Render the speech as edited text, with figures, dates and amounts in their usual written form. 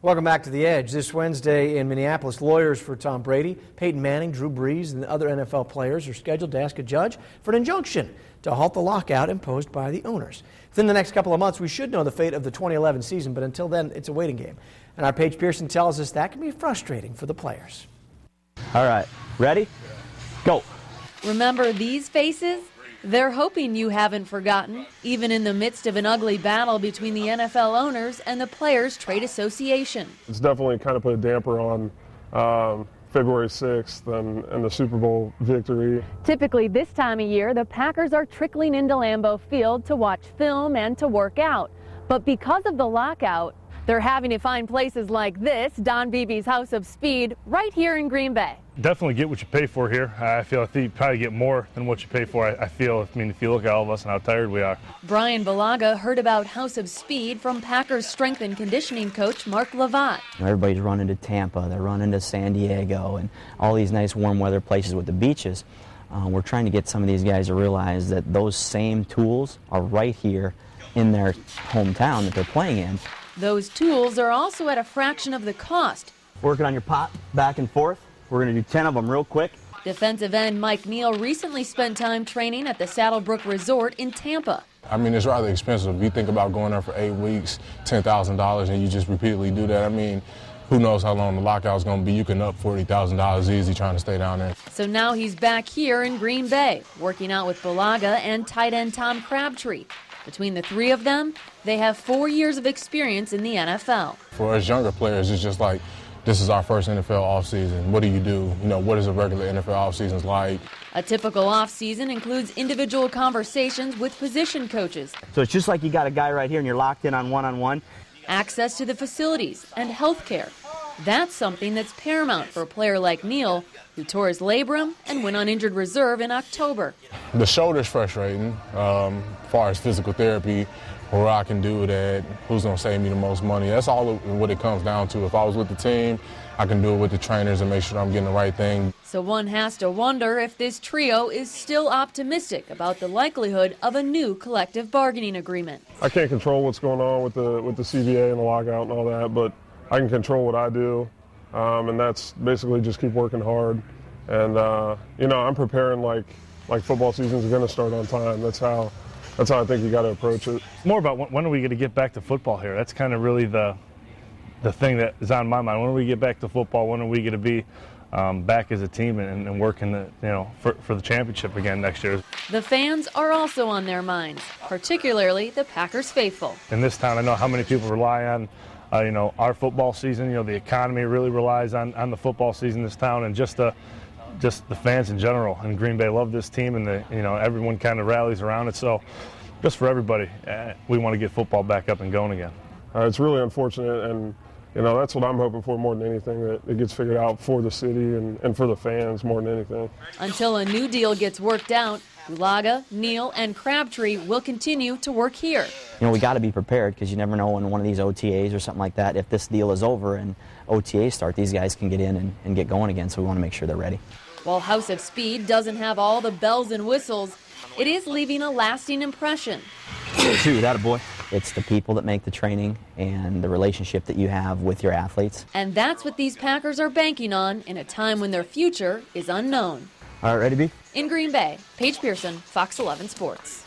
Welcome back to The Edge. This Wednesday in Minneapolis, lawyers for Tom Brady, Peyton Manning, Drew Brees, and other NFL players are scheduled to ask a judge for an injunction to halt the lockout imposed by the owners. Within the next couple of months, we should know the fate of the 2011 season, but until then, it's a waiting game. And our Paige Pearson tells us that can be frustrating for the players. All right, ready? Go. Remember these faces? They're hoping you haven't forgotten, even in the midst of an ugly battle between the NFL owners and the Players Trade Association. It's definitely kind of put a damper on February 6th and the Super Bowl victory. Typically this time of year, the Packers are trickling into Lambeau Field to watch film and to work out. But because of the lockout, they're having to find places like this, Don Beebe's House of Speed, right here in Green Bay. Definitely get what you pay for here. I think you probably get more than what you pay for. If you look at all of us and how tired we are. Brian Balaga heard about House of Speed from Packers strength and conditioning coach Mark Lavatt. Everybody's running to Tampa, they're running to San Diego, and all these nice warm weather places with the beaches. We're trying to get some of these guys to realize that those same tools are right here in their hometown that they're playing in. Those tools are also at a fraction of the cost. Working on your pop back and forth. We're going to do 10 of them real quick. Defensive end Mike Neal recently spent time training at the Saddlebrook Resort in Tampa. I mean, it's rather expensive. If you think about going there for 8 weeks, $10,000, and you just repeatedly do that, I mean, who knows how long the lockout's going to be. You can up $40,000 easy trying to stay down there. So now he's back here in Green Bay, working out with Balaga and tight end Tom Crabtree. Between the three of them, they have 4 years of experience in the NFL. For us younger players, it's just like, this is our first NFL offseason. What do? You know, what is a regular NFL offseason like? A typical offseason includes individual conversations with position coaches. So it's just like you got a guy right here and you're locked in on one-on-one. Access to the facilities and health care. That's something that's paramount for a player like Neal, who tore his labrum and went on injured reserve in October. The shoulder's frustrating as far as physical therapy, where I can do that, who's going to save me the most money. That's all what it comes down to. If I was with the team, I can do it with the trainers and make sure I'm getting the right thing. So one has to wonder if this trio is still optimistic about the likelihood of a new collective bargaining agreement. I can't control what's going on with the CBA and the lockout and all that, but I can control what I do, and that's basically just keep working hard. And, you know, I'm preparing like football seasons are going to start on time. That's how I think you got to approach it. It's more about when are we going to get back to football here. That's kind of really the thing that is on my mind. When do we get back to football? When are we going to be back as a team and working for the championship again next year? The fans are also on their minds, particularly the Packers faithful. In this town, I know how many people rely on our football season. The economy really relies on the football season in this town, and just the fans in general. And Green Bay love this team, and everyone kind of rallies around it. So just for everybody, we want to get football back up and going again. It's really unfortunate, and that's what I'm hoping for more than anything, that it gets figured out for the city and for the fans more than anything. Until a new deal gets worked out, Balaga, Neal, and Crabtree will continue to work here. We got to be prepared, because you never know in one of these OTAs or something like that, if this deal is over and OTAs start, these guys can get in and get going again, so we want to make sure they're ready. While House of Speed doesn't have all the bells and whistles, it is leaving a lasting impression. Two, that a boy. It's the people that make the training and the relationship that you have with your athletes. And that's what these Packers are banking on in a time when their future is unknown. All right, ready, B? In Green Bay, Paige Pearson, Fox 11 Sports.